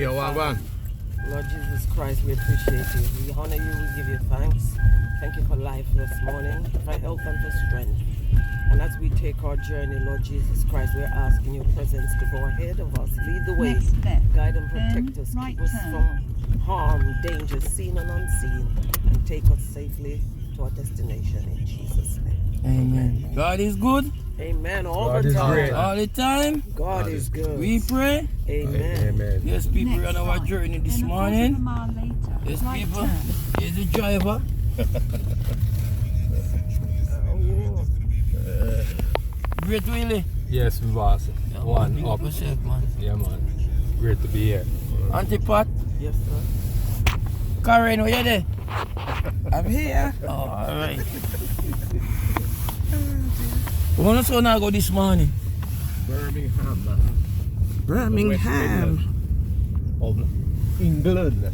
Yo, Wagwan. Lord Jesus Christ, we appreciate you. We honor you, we give you thanks. Thank you for life this morning, for health and for strength. And as we take our journey, Lord Jesus Christ, we're asking your presence to go ahead of us. Lead the way, guide and protect us, keep us from harm, danger, seen and unseen, and take us safely to our destination in Jesus' name. Amen. God is good. Amen. All God the is time. great. All the time. God is good. We pray. Amen. Amen. Yes, people, we're on our journey this morning. Yes, people. Here's the driver. Great, Willie. Yes, my boss. Yeah, One man, up. yourself, man. Yeah, man. Great to be here. Auntie Pat. Yes, sir. Karen, where you there? I'm here. Oh, all right. We want to now go this morning. Birmingham. Birmingham. Of England.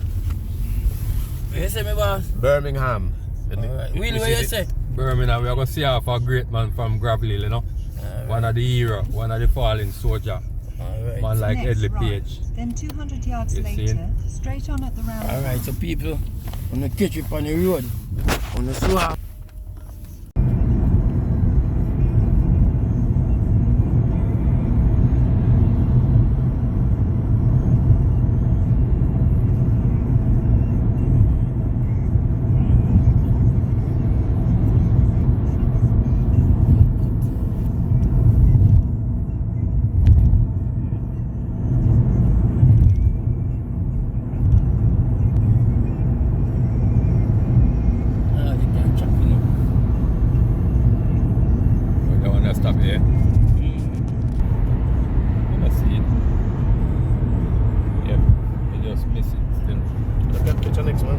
You say, me boss? Birmingham. Alright. Willie, what you say? Birmingham, we are going to see off a great man from Gravelly, you know. Alright. One of the hero, one of the fallen soldier. Alright. Man like Next Edley right, Page. Then 200 yards You see later, straight on at the roundabout. Alright, so people, I'm going to catch you on the road. On the swap. Stop here. Let's see it. Yep, we just miss it still. Okay, catch the next one.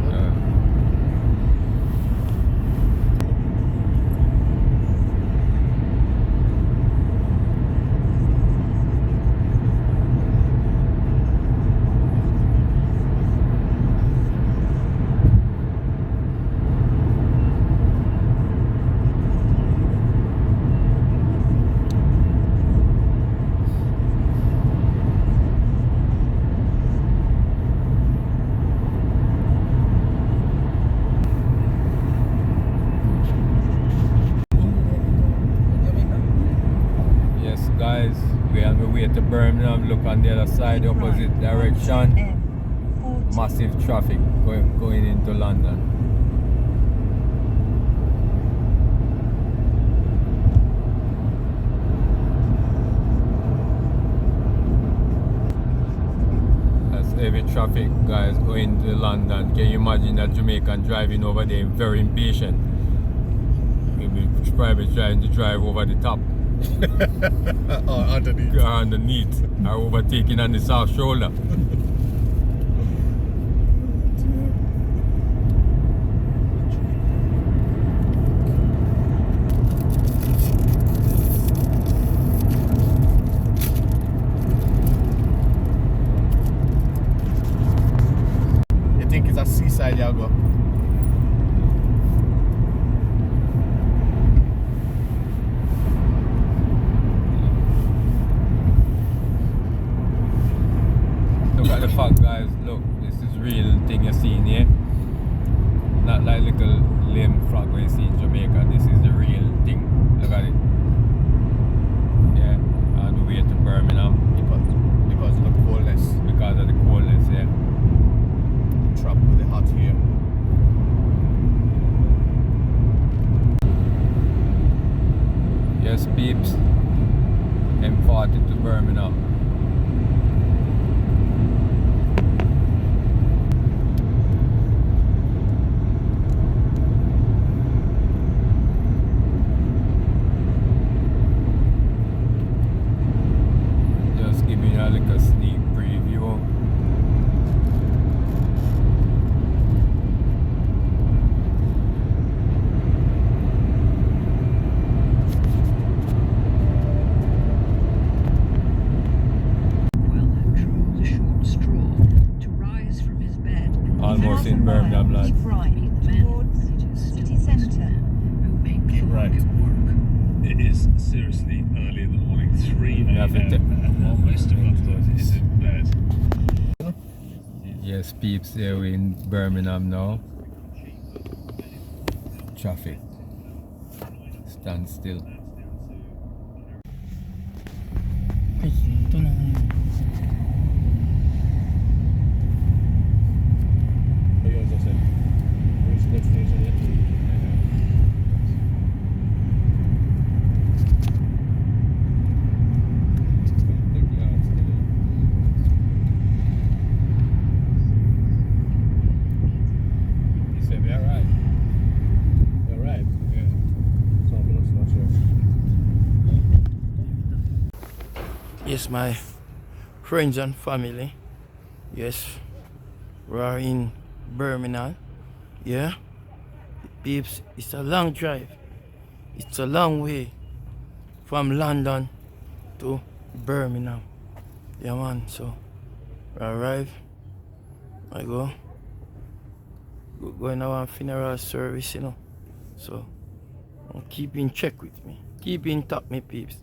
Guys, we are on the way to Birmingham. Look on the other side, the opposite direction. Massive traffic going into London. That's heavy traffic, guys, going to London. Can you imagine that Jamaican driving over there, very impatient? Maybe probably trying to drive over the top. Or underneath. Or underneath, or overtaking on the south shoulder. You think it's a seaside you go? Look at the fact, guys. Look, this is real thing you're seeing here. Not like little lame frog we see in Jamaica. This is the real thing. Look at it. Yeah, on the way to Birmingham. Because of the coldness. Because of the coldness, yeah. Trapped with the hot here. Yes, peeps. M40 to Birmingham. Giving you like a sneak preview. Almost in Birmingham, lads. Keep right towards city centre. Right. It is seriously early in the morning, 3 a.m. Nothing to- and most of us is in bed. Yes, peeps, here we're in Birmingham now. Traffic. Stand still. Yes, my friends and family. Yes, we are in Birmingham. Yeah, peeps, it's a long drive. It's a long way from London to Birmingham. Yeah, man. So we arrive. I go in our funeral service, you know. So keep in check with me. Keep in touch, me peeps.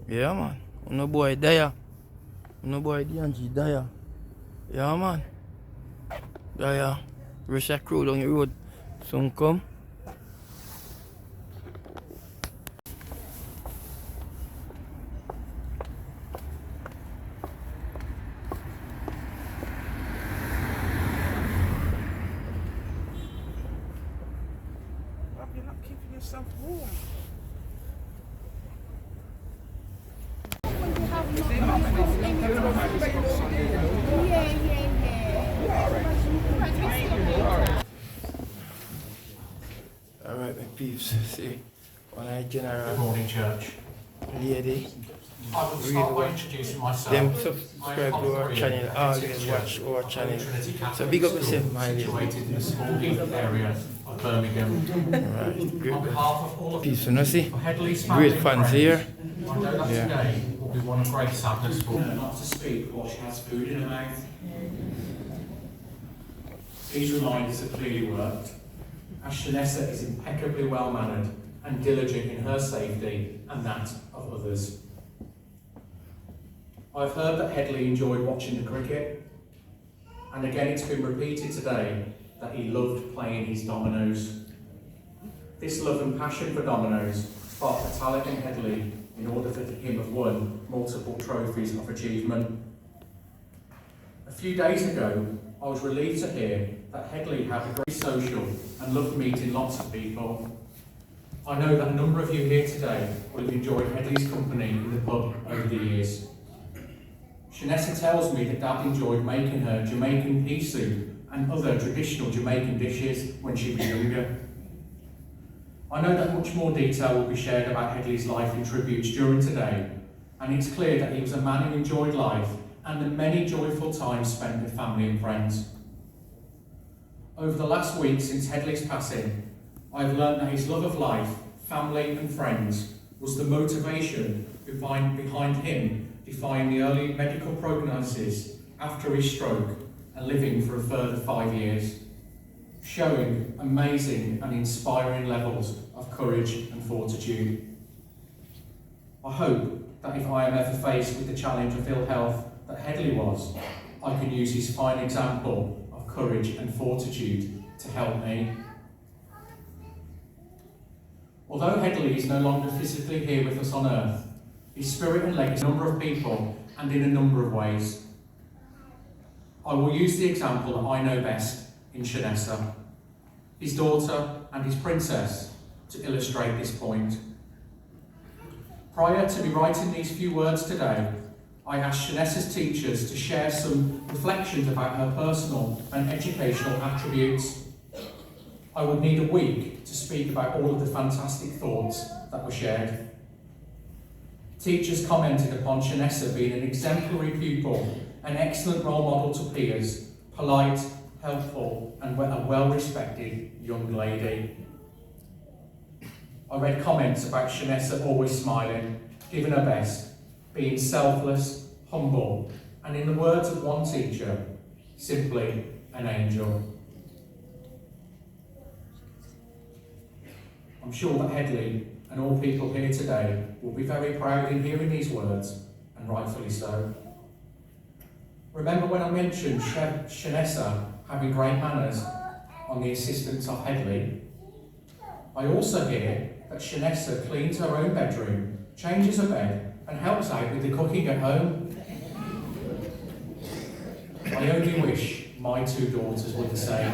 Yeah, man. No boy there. No boy DNG there. Yeah, man. There. Russia crew down the road. Soon come. You're not keeping yourself warm. Alright, my peeps. See, when I general Good morning, church. lady, I will start by introducing myself. them subscribe to our channel, always watch our channel. So big up yourself, my lady. Situated in the small Heath area of Birmingham. Alright, great. On behalf of all of Peeps, you know, see? Headley's family Great and fans friends, here. I know that Yeah. today will be one of great sadness for her not to speak while she has food in her mouth. These reminders have clearly worked, as Shanessa is impeccably well-mannered and diligent in her safety and that of others. I've heard that Headley enjoyed watching the cricket, and again it's been repeated today that he loved playing his dominoes. This love and passion for dominoes sparked a talent in Headley in order for him to have won multiple trophies of achievement. A few days ago, I was relieved to hear that Headley had a great social and loved meeting lots of people. I know that a number of you here today will have enjoyed Headley's company in the pub over the years. Shanessa tells me that Dad enjoyed making her Jamaican pea soup and other traditional Jamaican dishes when she was younger. I know that much more detail will be shared about Headley's life in tributes during today, and it's clear that he was a man who enjoyed life and the many joyful times spent with family and friends. Over the last week since Headley's passing, I've learned that his love of life, family and friends was the motivation behind him defying the early medical prognosis after his stroke and living for a further 5 years, showing amazing and inspiring levels of courage and fortitude. I hope that if I am ever faced with the challenge of ill health that Headley was, I can use his fine example of courage and fortitude to help me. Although Headley is no longer physically here with us on earth, his spirit and legacy a number of people and in a number of ways. I will use the example that I know best in Shanessa, his daughter and his princess, to illustrate this point. Prior to me writing these few words today, I asked Shanessa's teachers to share some reflections about her personal and educational attributes. I would need a week to speak about all of the fantastic thoughts that were shared. Teachers commented upon Shanessa being an exemplary pupil, an excellent role model to peers, polite, helpful, and a well-respected young lady. I read comments about Shanessa always smiling, giving her best, being selfless, humble, and in the words of one teacher, simply an angel. I'm sure that Headley and all people here today will be very proud in hearing these words, and rightfully so. Remember when I mentioned Shanessa having great manners on the assistance of Headley? I also hear that Shanessa cleans her own bedroom, changes her bed, and helps out with the cooking at home. I only wish my two daughters were the same.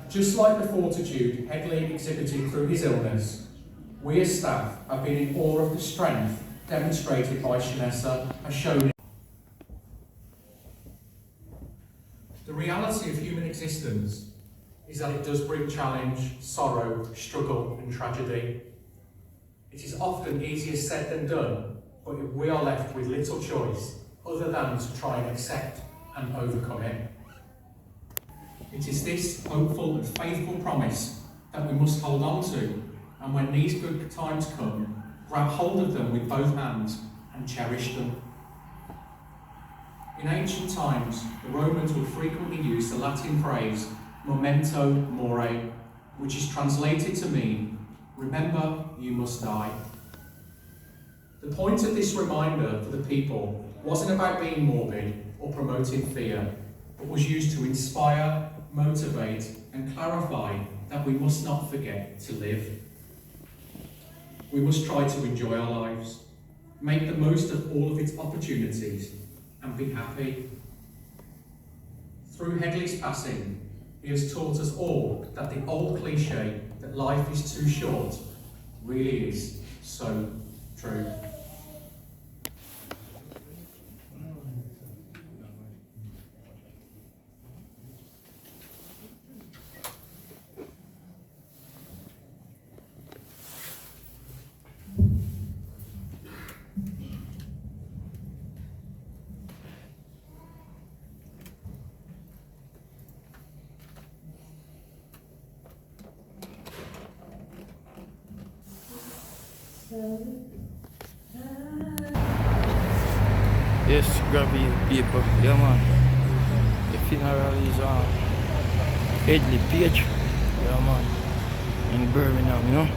Just like the fortitude Headley exhibited through his illness, we as staff have been in awe of the strength demonstrated by Shanessa as shown. The reality of human existence is that it does bring challenge, sorrow, struggle and tragedy. It is often easier said than done, but we are left with little choice other than to try and accept and overcome it. It is this hopeful and faithful promise that we must hold on to, and when these good times come, grab hold of them with both hands and cherish them. In ancient times, the Romans would frequently use the Latin phrase memento mori, which is translated to mean, remember you must die. The point of this reminder for the people wasn't about being morbid or promoting fear, but was used to inspire, motivate and clarify that we must not forget to live. We must try to enjoy our lives, make the most of all of its opportunities and be happy. Through Headley's passing, he has taught us all that the old cliche that life is too short really is so true. Yes, grabby people. Yeah, man. The funeral is Headley Page. Yeah, man. In Birmingham, you know.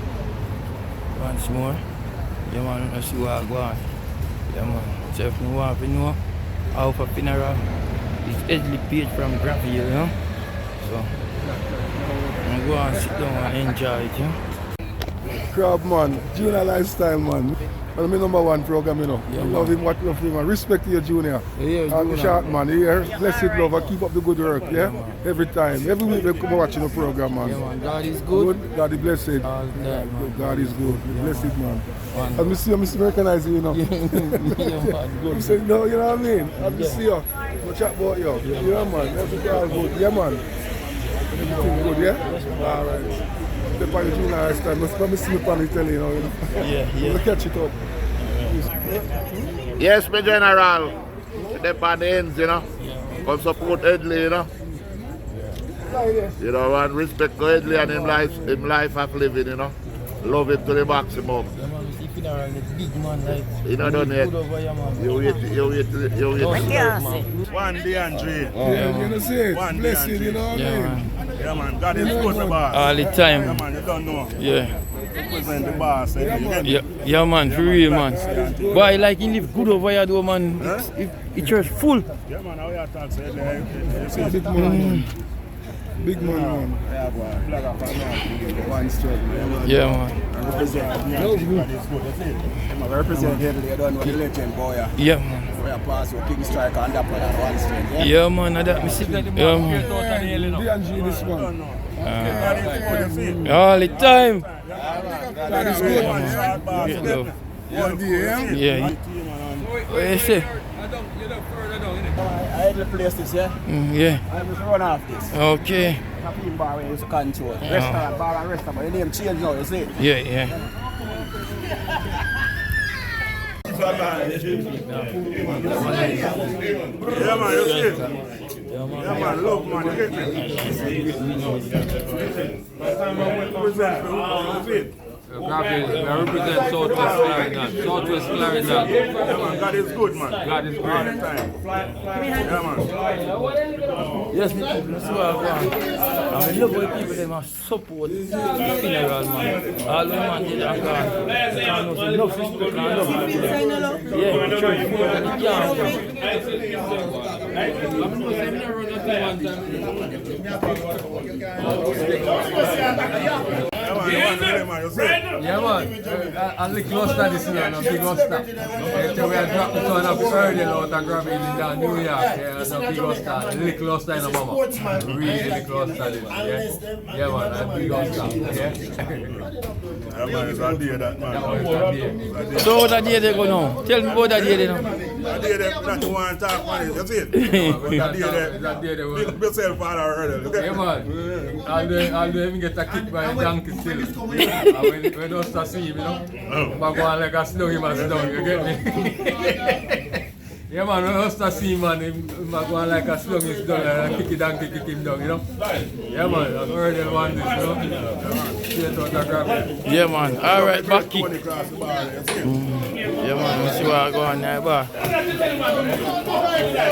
Once more. Yeah, man. I see what I go on. Yeah, man. So if you want to know how for funeral, it's Headley Page from Gravy, you know. So, I'm going to sit down and enjoy it, you know. Crab man, junior lifestyle man. That's my number one program, you know. Yeah, love him, what love him, man. Respect to your junior. Yeah, And short man, here. Blessed love, keep up the good work, yeah? Every time. Every week they come watching the program, man. Yeah, man. God is good. God is blessed. All the time, man. God is good. Blessed man. Man. As I see you, I recognize you, you know. Yeah, man. You say, no, you know what I mean? As I see you, I chat about you. Yeah, man. Everything all good. Yeah, man. Everything good, yeah? All right. The party junior lifestyle. Let me see you on the telly, you know. Yeah. We'll catch it up. Yes, my general. Step on the ends, you know. Come support Headley, you know. You know, and respect to Headley and him life of living, you know. Love him to the maximum. Big man, like, You know, don't yet. You wait. One day and three. Yeah, you know, see it. One Blessed, day and you know what I Yeah, mean? man. Yeah, man. God is good, my boss. All the Yeah, time. man. You don't know. Yeah. Represent the boss. Eh? You get it? Yeah, man, for real, man. Boy, like, he live good over here, though, man. It's just full. Yeah, man. How you talk to you see Big man. Big man. Yeah, boy. Flag up and down. One struggle. Yeah, man. Represent. Yeah, God is good. That's it. Represent Headley, you don't know the legend, boy. Yeah, man. We are pass with King Striker and that one at one strength, yeah? Yeah, man, that me see. Yeah, man. DNG this one. God is good. That's it. All the time. God is good. Great love. One day, yeah? Yeah. What you say? I had the place this, yeah? Yeah. I just run off this. Okay. Caffeine bar where you used to control. Restaurant, bar and restaurant, but the name changed now, you see? Yeah. Yeah, man. You see it? Yeah, man. Look, man. You get it? I represent Southwest Clarendon. Southwest Clarendon. Yeah, man. God is good, man. God is All great. the time. Yeah, man. Yes, me too. That's what I want. I love when people them support the funeral, man. All the man did that because enough respect and love. Yeah, the church more than the camp. Yeah, man. I'll look close to this year, no big Osta. We are dropping to an early out and grabbing in down New York. Yeah, no big Osta. Little close to in mama. Really close to this. Yeah, yeah, man. A big Osta. Yeah. That man is a day, that man. So what that day they go now? Tell me about that day they now. That day they not you want to talk about it, you see it? That day they build yourself out of hurdle. Yeah, man. I'll do even get a kick by a donkey still. When Osta see him, you know, I'm going like a slug him as down, you get me? Yeah, man, when Osta see him, man, I'm going like a slug his down and kick it down, kick him down, you know? Yeah, man, I've heard them on this, you know? Straight out and grab it. Yeah, man. All right, back kick. Yeah, man, let's see what I go on there, bar. Yeah,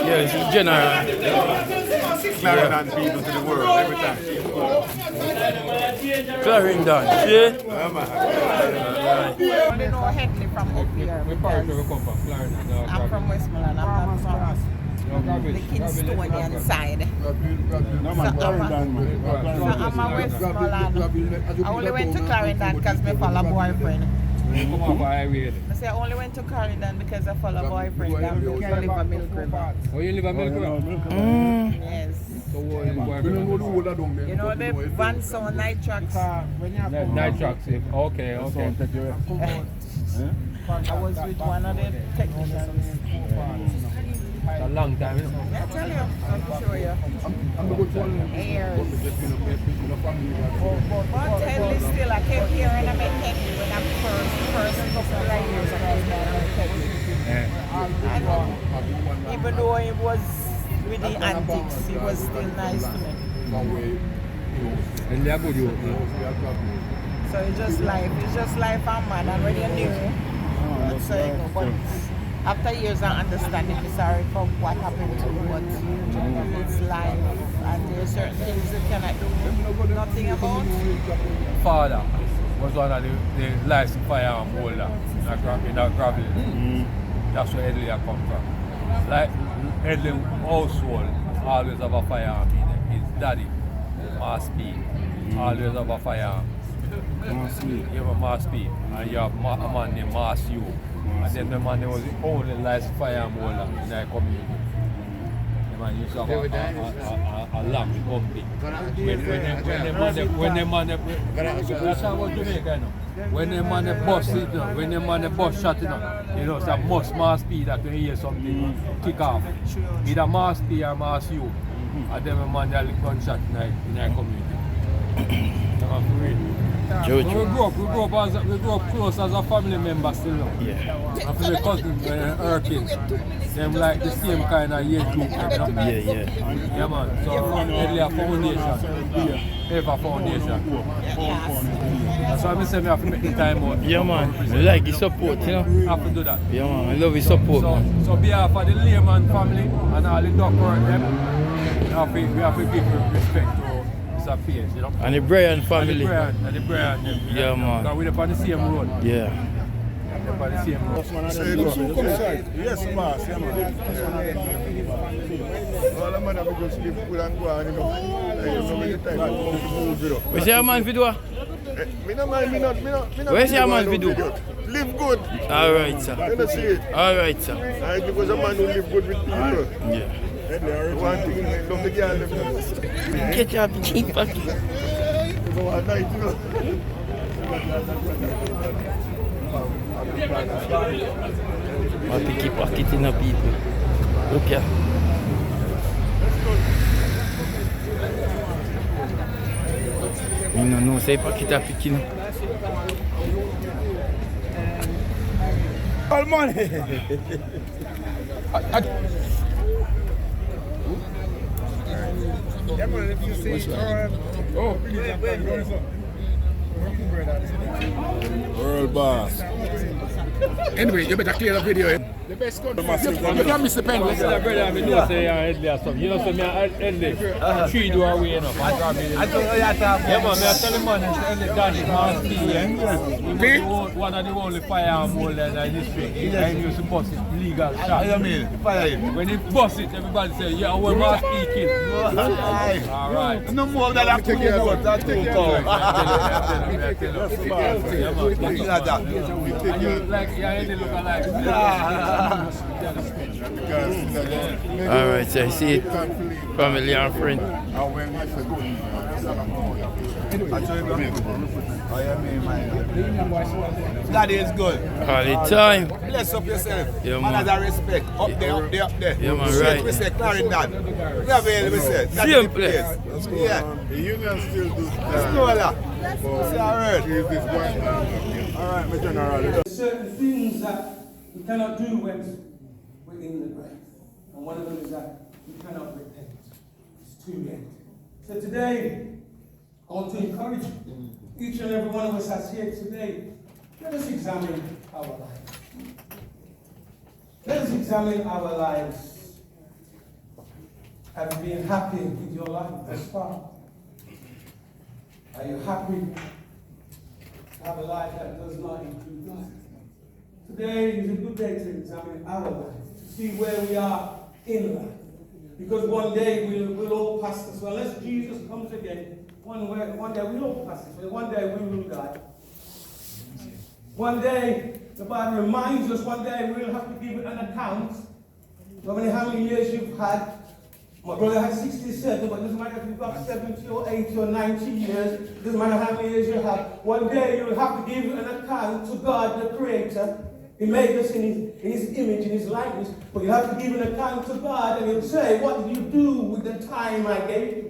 this is general. Clarendon people to the world every time. Clarendon, see? Yeah, man. I don't know Headley from up here. We come from Florida. I'm from Westmoreland. I'm from the Kingstonian side. So I'm a Westmoreland. I only went to Clarendon because I follow a boyfriend. I say I only went to Clarendon because I follow a boyfriend. I live in Milk River. Oh, you live in Milk River? Yes. So what is boyfriend? You know the Van Sound night tracks? Night tracks, okay. I was with one of the technicians. A long time, isn't it? I tell you, I'll show you. Years. But Headley still, I kept hearing about Headley when I'm first couple of years ago. And even though it was with the antics, it was still nice to me. And they are good, you. So it's just life and man, and when you knew, so you know, but after years I understand it, sorry for what happened to you, but it's life, and there are certain things you cannot do nothing about. Father was one of the licensed firearm holder in a gravel. That's where Headley come from. Like Headley household always have a firearm in it. His daddy, Mass P, always have a firearm. You have a Mass P, and you have a man named Mass U. And then the man was the only licensed firearm holder in the community. The man used to have a lamp company. When the man, that's how was Jamaica, you know. When the man bust it, when the man bust shot, you know, it's a must Mass P that when you hear something kick off. Either Mass P or Mass U. And then the man that gunshot in the community. So we grew up close as a family member still. Yeah. And for the cousins and Erkins, them like the same kind of age group. Yeah. Yeah, man. So Headley a foundation. Ever foundation. That's why I say I have to make the time out. Yeah, man. I like the support, you know. I have to do that. Yeah, man. I love the support, man. So behalf of the layman family and all the doctor them, we have to give respect to Mr. Pierce, you know. And the Brian family. And the Brian them. Yeah, man. Because we're on the same road. Yeah. We're on the same road. Yes, boss. Yeah, man. All the man have just live good and go on, you know. So many times you Where's your man for do? Me no mind, me not. Where's your man for do? Live good. Alright, sir. You know see it. Alright, sir. And because a man who live good with people. Yeah. One thing, love the girl, them. Get your cheap pocket. So at night, you know. I picky pocket in the people. Look here. You know, say pocket a picking. All money. Yeah, man, if you see, please, world boss. Anyway, you better clear the video. The best country. You don't miss the pen. Brother, I know say Headley or something. You know, so me and Headley, 3 door away, you know. I don't know that. Yeah, man, I tell the man, Headley Danny, he was one of the only firearm holders in the district. He used to bust it legal shot. I mean, fire. When he bust it, everybody say, yeah, when Mass P killed. All right. No more than that. Take care of that. Take care of that. Like, yeah, Headley look alike. Alright, so I see it. Family and friend. That is good. All the time. Bless up yourself. Yeah, man. man. As a respect. Up there, up there, up there. Yeah, man, straight right. we say, Clarendon. We have a we say. That's Same the place. Yeah. The union still do Let's go, Allah. See, I heard. All right, my general. Certain things that we cannot do when we're in the grave. And one of them is that we cannot repent. It's too late. So today, I want to encourage each and every one of us that's here today, let us examine our lives. Let us examine our lives. Have you been happy with your life thus far? Are you happy to have a life that does not include God? Today is a good day to examine our lives, to see where we are in life. Because one day we'll all pass this. Well, unless Jesus comes again, one day we'll all pass this. One day we will die. One day, the Bible reminds us, one day we'll have to give an account. No matter how many years you've had. My brother had 67, but it doesn't matter if you've got 70 or 80 or 90 years. It doesn't matter how many years you have. One day you'll have to give an account to God, the Creator. He made us in his image, in his likeness. But you have to give an account to God, and he'll say, what did you do with the time I gave you?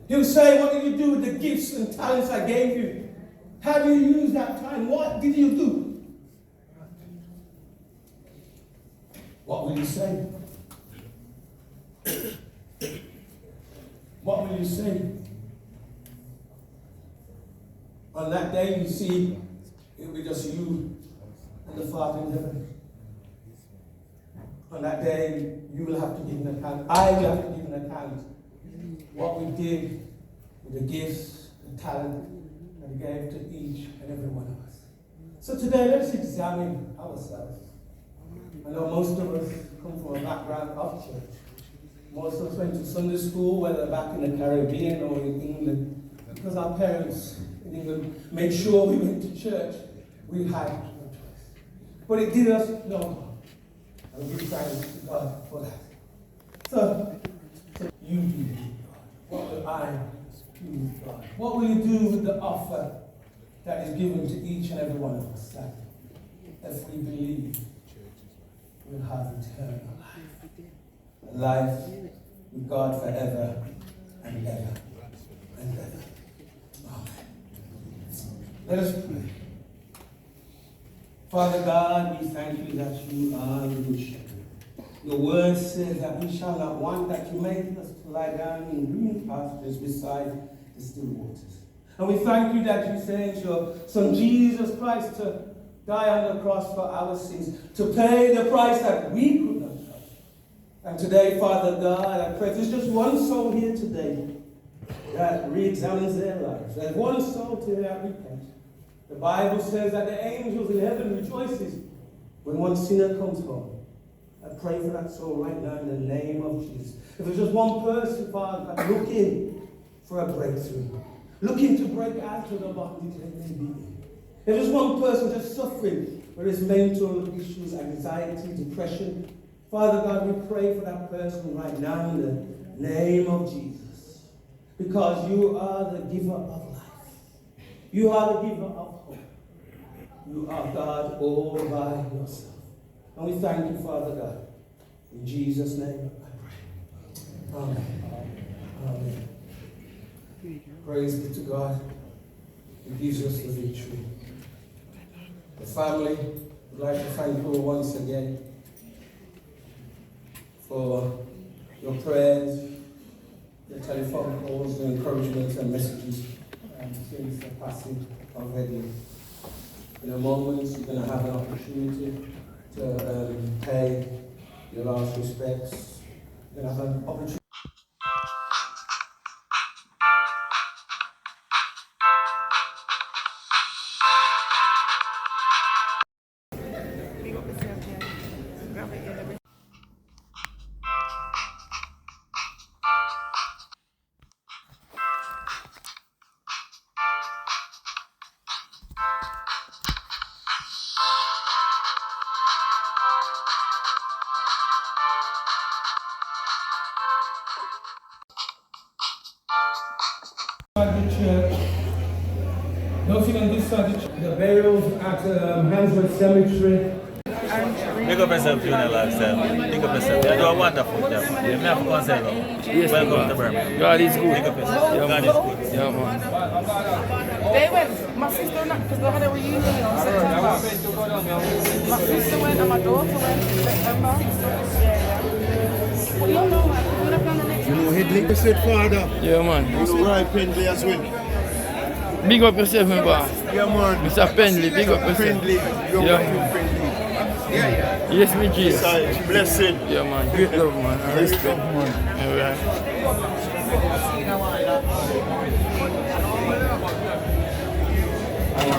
He'll say, what did you do with the gifts and talents I gave you? How do you use that time? What did you do? What will you say? What will you say? On that day, you see, it will be just you and the Father in heaven. On that day, you will have to give an account. I will have to give an account. What we did with the gifts, the talent that we gave to each and every one of us. So today, let's examine ourselves. I know most of us come from a background of church. Most of us went to Sunday school, whether back in the Caribbean or in England, because our parents in England made sure we went to church. We had no choice. But it did us no harm. And we thank God for that. So you do with God. What will I do with God? What will you do with the offer that is given to each and every one of us? That if we believe, we'll have eternal life. A life with God forever and ever and ever. Amen. Let us pray. Father God, we thank you that you are the good shepherd. Your word says that we shall not want, that you make us to lie down in green pastures beside the still waters. And we thank you that you sent your Son Jesus Christ to die on the cross for our sins, to pay the price that we could not pay. And today, Father God, I pray there's just one soul here today that re-examines their lives. There's one soul today that repents. The Bible says that the angels in heaven rejoices when one sinner comes home. I pray for that soul right now in the name of Jesus. If there's just one person, Father, looking for a breakthrough, looking to break out of the bondage they may be in. If there's one person just suffering with his mental issues, anxiety, depression, Father God, we pray for that person right now in the name of Jesus. Because you are the giver of life. You are the giver of hope. You are God all by yourself. And we thank you, Father God. In Jesus' name I pray. Amen. Amen. Praise be to God who gives us the victory. The family would like to thank you once again for your prayers, your telephone calls, your encouragement and messages since the passing of Headley. In a moment, you're going to have an opportunity to pay your last respects. You're going to have an opportunity. The church. Nothing on this side of the church. The burials at Handsworth Cemetery. Big up yourself, Junior Lifestyle. Big up yourself. You do a wonderful job. You may have to consider. Yes, welcome man. to Birmingham. God is good. Big up yourself. Yeah, God man. is good. Yeah, man. They went, my sister not, because they had a reunion on September. My sister went and my daughter went in September. Well, you know what? We're going to plan the next You know, Headley, you said father. Yeah, man. You know, Roy Pendley as well. Big up yourself, my boy. Yeah, man. Mr. Pendley, big up yourself. Pendley. Yeah. Yes, me Jesus. Blessing. Yeah, man. Great love, man. I respect. Man. All right.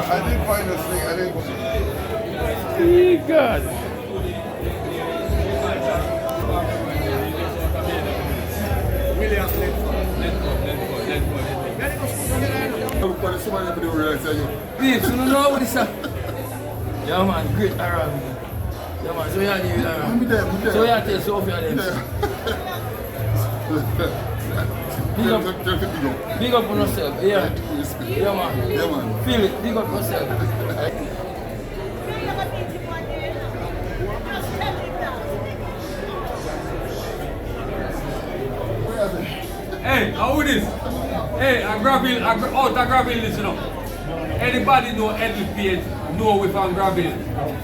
I didn't find this thing. I didn't. Hey, God. Please, you know what this is? Yeah, man, great around. Yeah, man, so you are living around. So you are telling Sophia them. Big up on yourself, yeah. Yeah, man. Yeah, man. Feel it, big up yourself. Hey, how is this? Hey, I'm grabbing this, you know. Anybody know Edley Page? Know we from grabbing,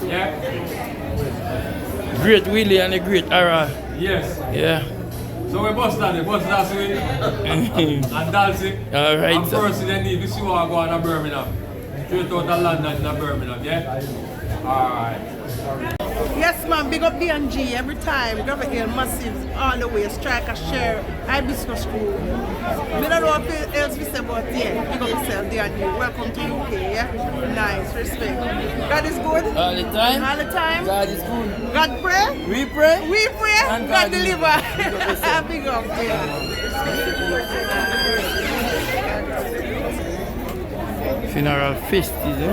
yeah? Great Willie and a great Ara. Yes. Yeah. So we bust dancing and dancing. All right. And first they need to see what I go on to Birmingham. Straight out of London to Birmingham, yeah? Alright. Yes, man, big up D&G every time. Grab here, massive, all the way, strike a share, hibiscus school. We don't know what else we say about here. Big up yourself, D&G. Welcome to UK, yeah? Nice, respect. God is good. All the time. All the time. God is good. God pray. We pray. We pray. And God God deliver. Big up, yeah. Funeral feast, is it?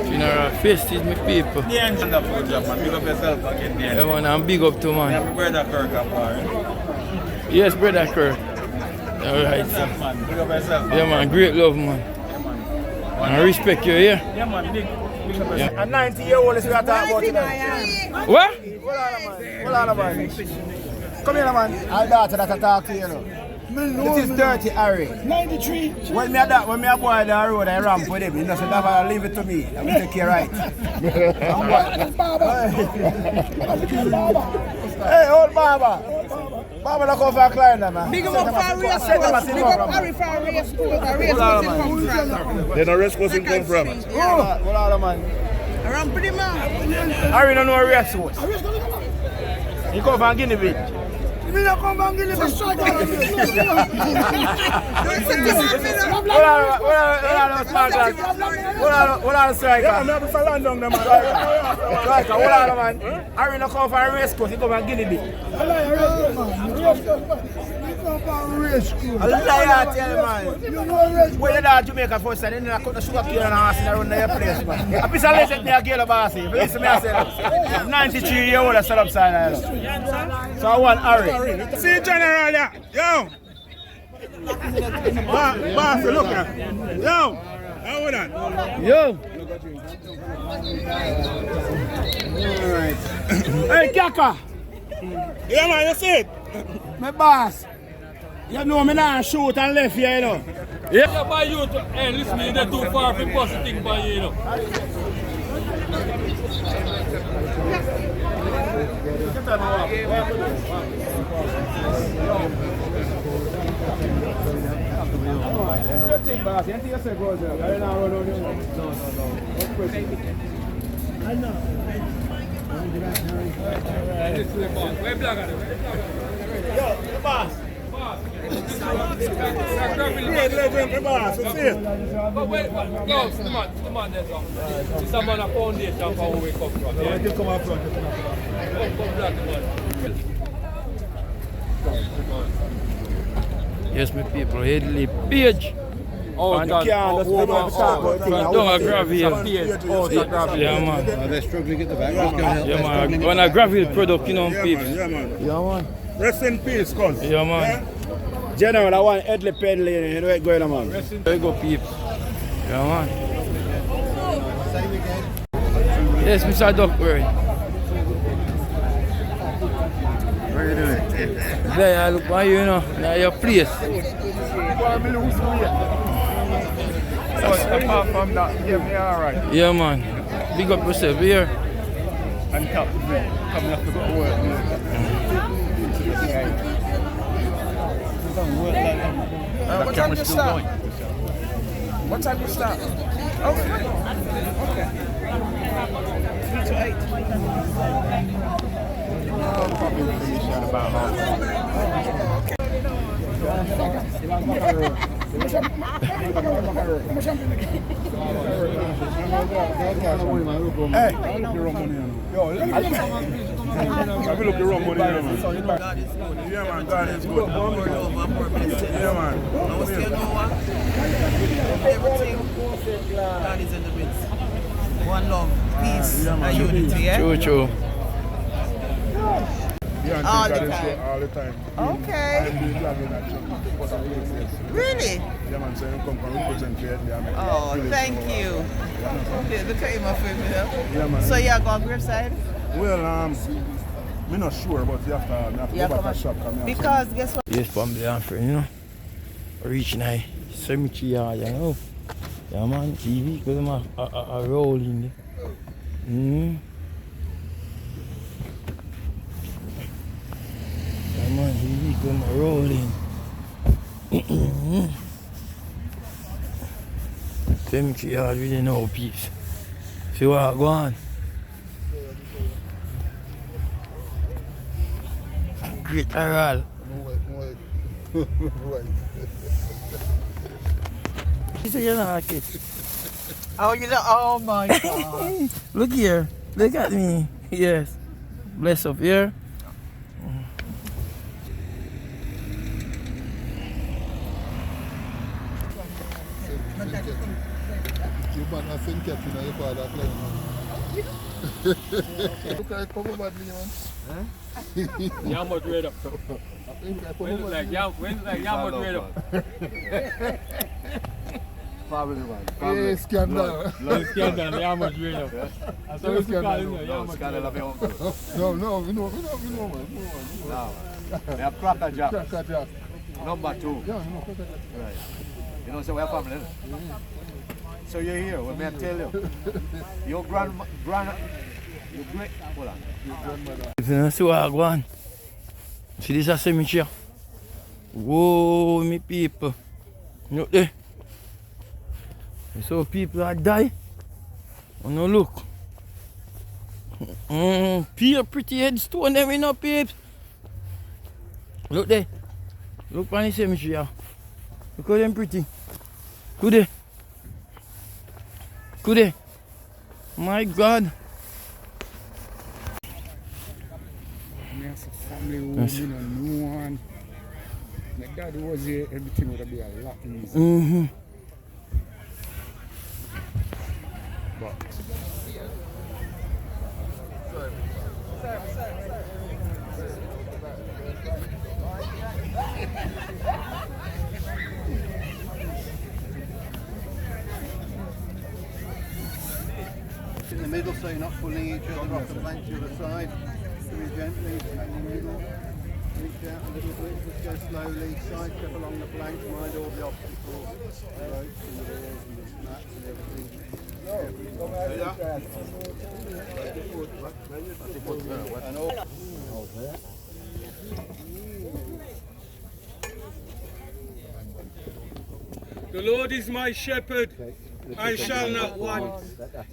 Funeral feast is my people. Yeah, and wonderful job, man. Big up yourself again, yeah. Yeah, man, and big up to man. Yeah, my brother Kirk up there. Yes, brother Kirk. All right, sir. Man, big up yourself. Yeah, man, great love, man. Yeah, man. And I respect you, yeah? Yeah, man, big up yourself. Yeah. A 90-year-old is what I talk about tonight. What? Hold on, man. Come here, man. I'll daughter that I talk to you, know. This is Dirty Harry. 93. When me a boy down the road, I ramp with him. You know, so never leave it to me. I will take care right. Hey, old Baba. Baba, look over a client, man. Big up for race course. Big up Harry for race course. Race course come from. Then a race course come from. Hold on, man. Ramp with him, man. Harry don't know a race course. He come from Guinea Beach. Me not come from Guinea Beach. Hold on, striker. Yeah, I'm not for London, man. Striker, hold on, man. Harry not come from a race course. He come from Guinea Beach. A lie, I tell you, man. When you dad Jamaica first time, you cut the sugar cane and ass around your place, man. A piece of lace at me a girl bossy. If you listen to me, I say that. 93-year-old I set upside down. So I want Harry. See General, yeah. Yo. Boss, look at. Yo. How are that? Yo. Alright. Hey, Kaka. Yeah, man, you see it? My boss. You know me now shoot and left here, you know. Yeah, by you to, hey, listen, you're not too far from positive by you, you know. You think, boss? You think you say goes there? I don't know. I know. Yo, the boss. But wait, no, the man there's some on a foundation for where we come from. Yeah, you come up front. Come back, Yes, my people, Headley Page. Oh, don't gravel. Yeah, man. They're struggling to get the back. Yeah, man. On a gravel product, you know, people. Yeah, man. Yeah, man. Rest in peace, cuz. Yeah, man. General, I want Headley peddling. You know what's going on, man? There you go, peeps. Yeah, man. Yes, Mr. Duckworth. What are you doing? There, I look for you, you know. Now your place. Apart from that, yeah, me alright. Yeah, man. Big up yourself here. And top of it, coming up to go to work. What time do you start? What time do you start? Okay. Okay. 3 to 8. I'll probably finish at about half. Hey, I will look the wrong money, man. Yeah, man, God is good. Yeah, man. Everything, God is in the midst. One love, peace, and unity, yeah? True. Yeah, all the time. All the time. Okay. Really? Yeah, man, so you come from represent Vietnam. Oh, thank you. Okay, look at him, my friend. Yeah, man. So you go on graveside? Well, I'm not sure, but you have to go back to shop. Because guess what? Yes, family and friend, you know. Reaching high cemetery yard, you know. Yeah, man, TV, because I'm a rolling there. Yeah, man, TV, because I'm rolling. Cemetery yard, really no peace. See what I go on? Great Aral. You're not kid. Oh, you know, oh my God. Look here. Look at me. Yes. Bless up here. You man a send cat in your father playing. Look like come badly, man. Yeah, much red up. When's like yeah, much red up. Family, man. Hey, scandal. Scandal, yeah, much red up. That's what we call it, yeah, much red up. No, we know, man. No. They are cracker jack. Cracker jack. Number 2. Yeah, you know, cracker jack. Right. You know, so we're family. So you're here, what may I tell you? Your your great, hold on. Your grandmother. If you see what I go on. See this a cemetery. Whoa, me people. Look there. So people are die. Oh no, look. Pretty headstone them, you know, peeps. Look there. Look on the cemetery. Look how them pretty. Good day. My God. Yes, family home, you know, no one. My dad was here, everything would be a lot easier. But In the middle, so you're not pulling each other off the plank to the other side. Very gently, in the middle. Reach out a little bit, just go slowly, side step along the plank, mind all the obstacles, the ropes and the rails and the mats and everything. And all. The Lord is my shepherd, I shall not want.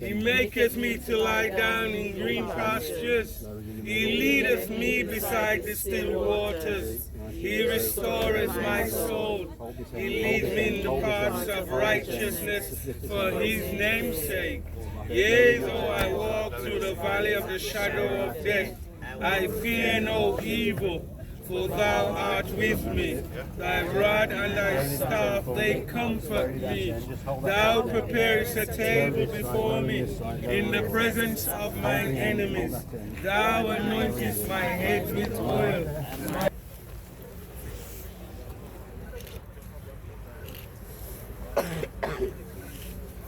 He maketh me to lie down in green pastures. He leadeth me beside the still waters. He restoreth my soul. He leads me in the paths of righteousness for his name's sake. Yea, though I walk through the valley of the shadow of death, I fear no evil, for thou art with me. Thy rod and thy staff, they comfort me. Thou preparest a table before me in the presence of mine enemies. Thou anointest my head with oil.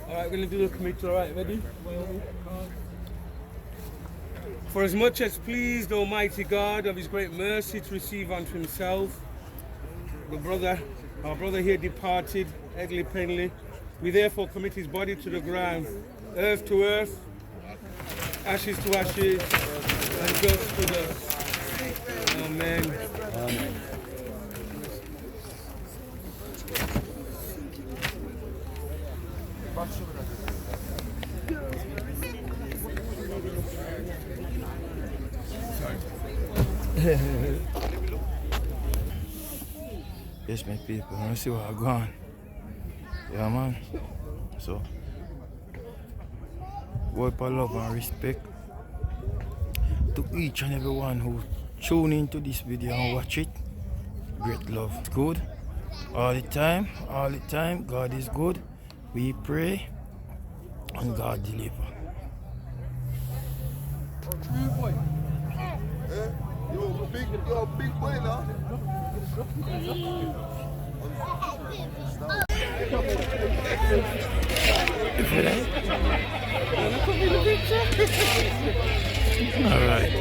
Alright, we're going to do the committee, alright, ready? For as much as pleased Almighty God of his great mercy to receive unto himself our brother here departed, Egley Penley, we therefore commit his body to the ground, earth to earth, ashes to ashes, and dust to dust. Amen. Amen. Yes, my people, I see what I'm going. Yeah, man. So, word for love and respect to each and everyone who tune into this video and watch it. Great love. It's good. All the time, God is good. We pray and God deliver. You're a big boy now. Alright.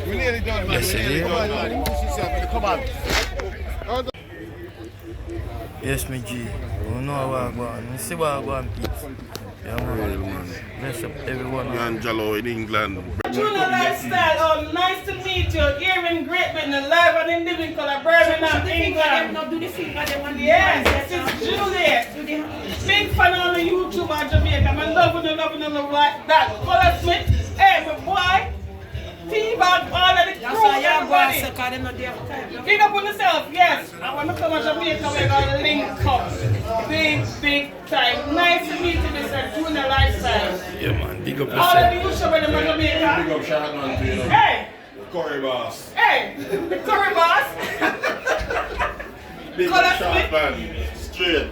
We nearly done, man. Yes, We nearly done. Push yourself. Come on. Yes, my G. You know what I'm going. You see what I'm going, people. Yeah, man. Bless up everyone. Angelo in England. Junior Lifestyle, oh, nice to meet you. Here in Great Britain, live and in living color, Birmingham, England. Now do the finger, they want Yes, this is Juliet. Big fan on the YouTube of Jamaica. I'm loving it like that. Color Smith, hey, my boy. T-Bag, all of the crew, everybody. Get up on yourself, yes. I want to come to Jamaica, we're going to link up. Big time. Nice to meet you, Mr. Junior Lifestyle. Yeah, man. Big up All of yourself. the YouTube in Jamaica. Big up Shannon to you. Hey. Curry boss. Hey, the curry boss. Big up Shannon. Straight.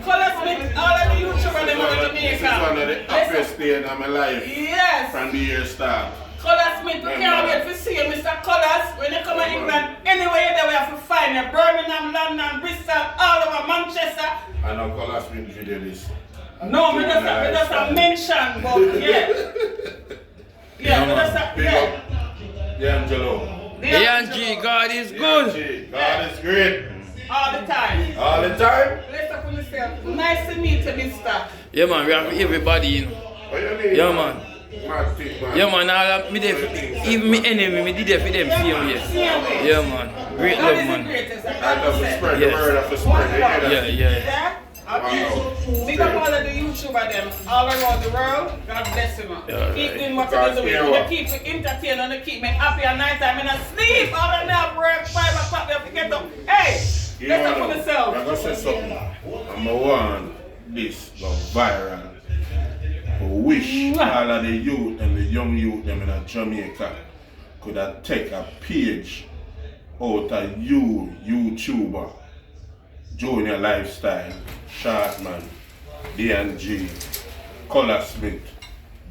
Color Smith, all of the YouTube in Jamaica. This is one of the happiest days of my life. Yes. From the year start. Colors Smith, we can't wait to see you, Mr. Colors. When you come to England, anywhere there we have to find you. Birmingham, London, Bristol, all over Manchester. I know Colors Smith video this. No, we just a mention, but yeah. Yeah, we just a, yeah. D'Angelo. D'Angelo, God is good. God is great. All the time. All the time? Let's talk on yourself. Nice to meet you, Mr. Yeah, man, we have everybody, you know. What you mean? Yeah, man. Yeah, man, even my enemy, me did it for them same way. Yeah, man. Great love, man. I love to spread the word of the spread. Yeah. Big up all of the YouTubers them all around the world. God bless you, man. Keep doing what you're doing. You keep me entertained and you keep me happy at night time. I'm not sleep. All of them work 5 o'clock. You have to get up. Hey, let's up for yourself. I'm going to say something. I'm going to want this go viral. I wish all of the youth and the young youth them in Jamaica could have take a page out of you, YouTuber, Junior Lifestyle, Shartman, D&G, Color Smith,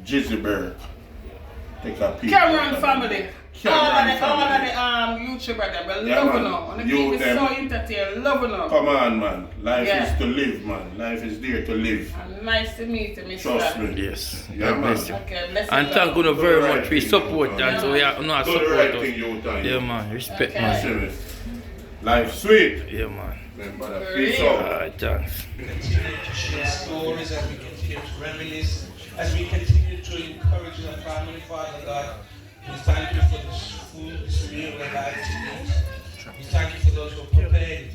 Jizzy take a page. Cameron family. All of the YouTubers them, we love them. And keep it so entertained, love them. Come on, man. Life is to live, man. Life is there to live. And nice to meet you, Mr. Trust me. Yes. Yeah, God bless you. Okay, bless and you, thank you very much for your support. Yeah. And so we are not Do the support right us. thing you done. Yeah, man. Respect, man. Life sweet. Yeah, man. Remember that. Peace out. Alright, thanks. We continue to share stories, as we continue to reminisce, as we continue to encourage our family, Father God. We thank you for this food, this meal that I eat. We thank you for those who have prepared.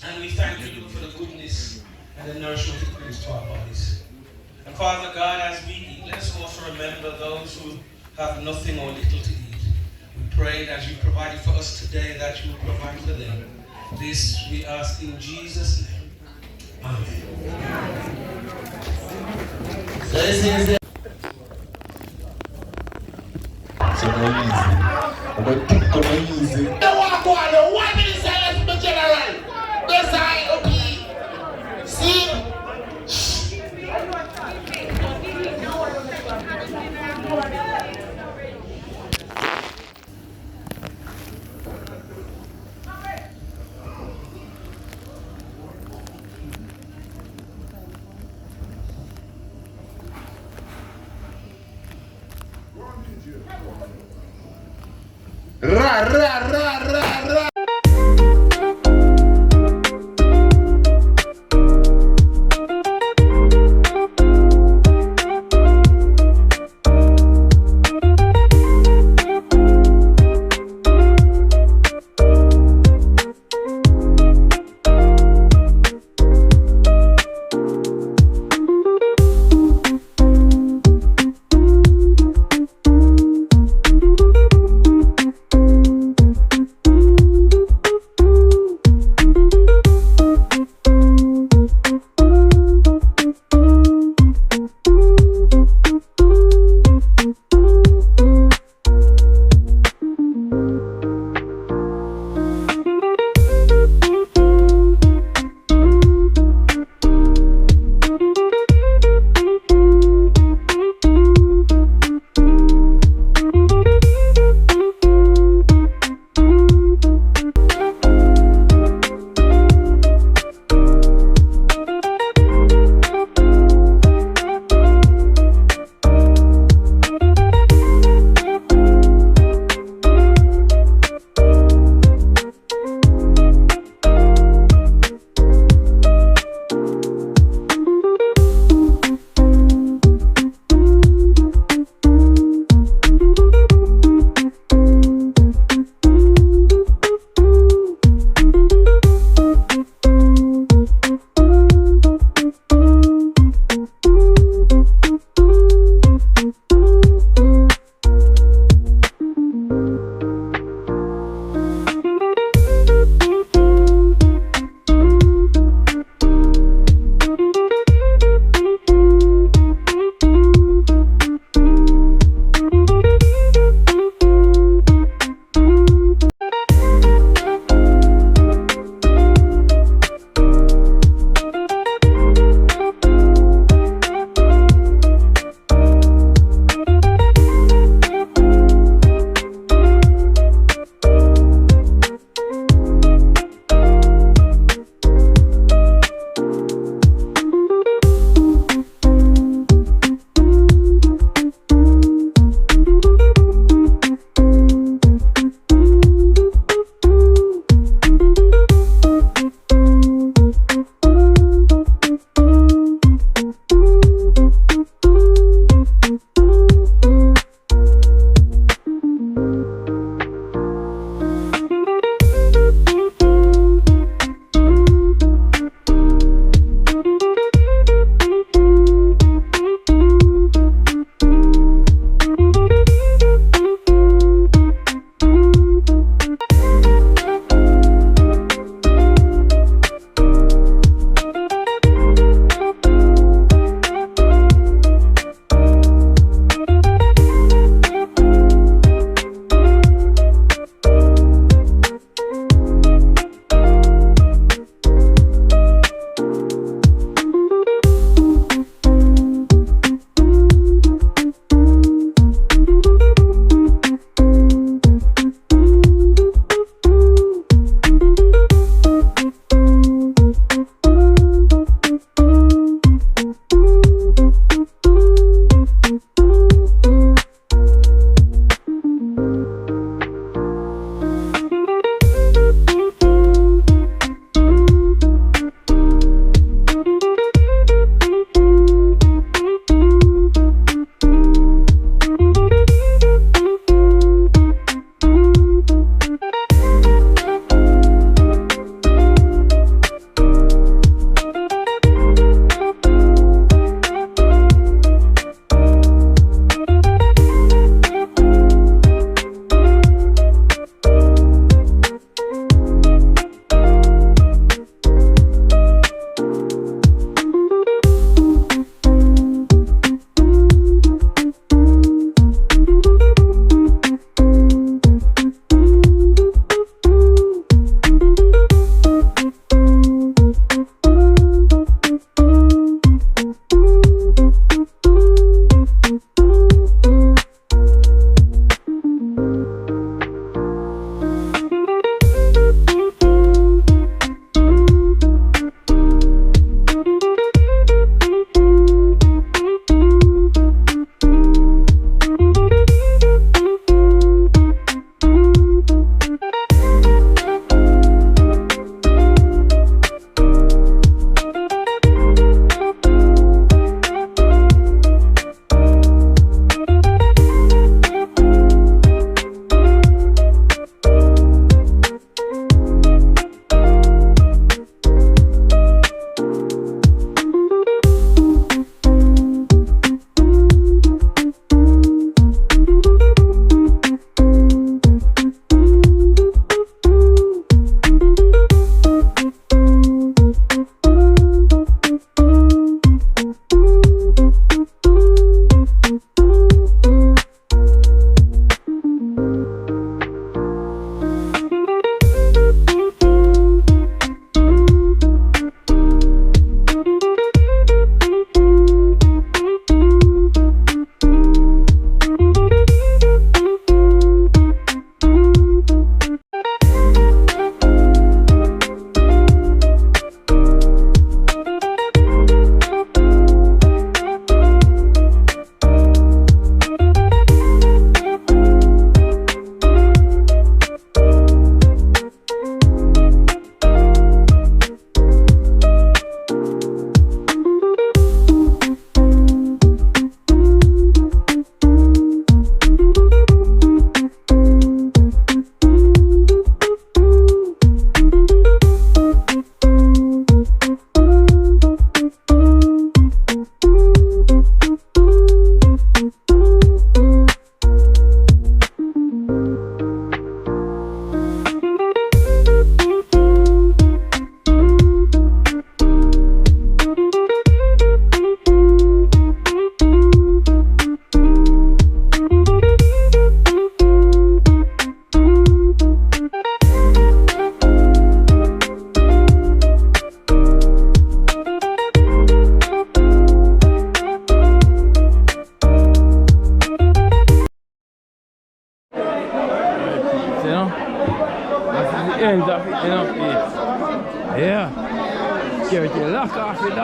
And we thank you for the goodness and the nourishment it brings to our bodies. And Father God, as we eat, let us also remember those who have nothing or little to eat. We pray that you provided for us today, that you will provide for them. This we ask in Jesus' name. Amen. So this is so go easy. I'm going to go easy. Don't want to go on. 1 minute silence, my general. This I okay. See? Ra ra ra ra ra.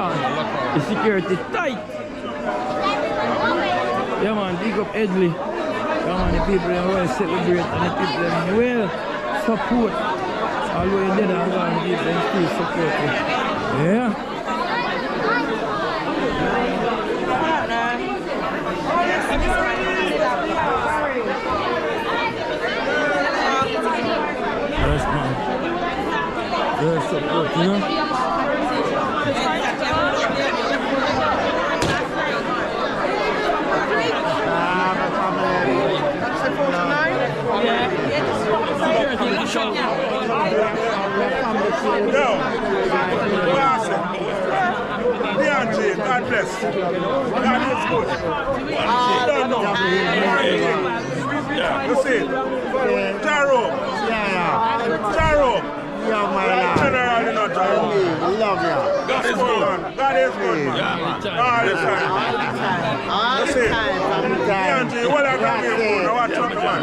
down. The security tight. Yeah man, big up Edley. Yeah man, the people them well celebrate and the people them well support. Although you did and gone, the people them still support you. Yeah. Yes man. Yes, support, you know. Yo, DNG, God bless. God is good. Don't know. You see, Taro. Taro. General, you know, Taro. Love you. God is good, man. God is good, man. All the time. You see, DNG, what I got here for? Now watch out, man.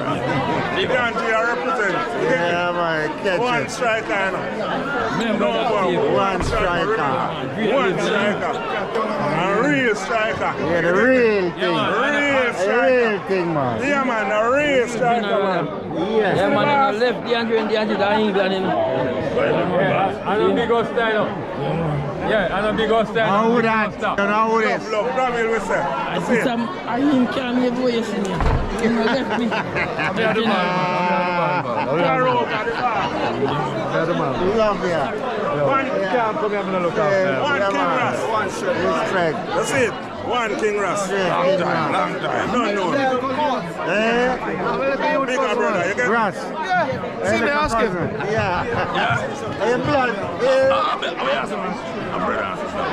DNG, I represent. Yeah, man. One striker, you know. One striker. One striker. A real striker. Yeah, the real thing. Real striker. Real thing, man. Yeah, man, a real striker, man. Yes. Yeah, man, I left the Andrew and the Andrew in England, you know. Yeah, I know big host style. Yeah, I know big host style. How would that? How would it? Love, Bramil, we say. I see some, I him can't me boy, you see me. He left me. I'm the man. Love you. One can't come here and look after. One King Ras. One Respect. That's it. One King Ras. Long time. Don't know. Bigger brother. You get Ras. See me ask him. Yeah. Blood. I'm brother and sister.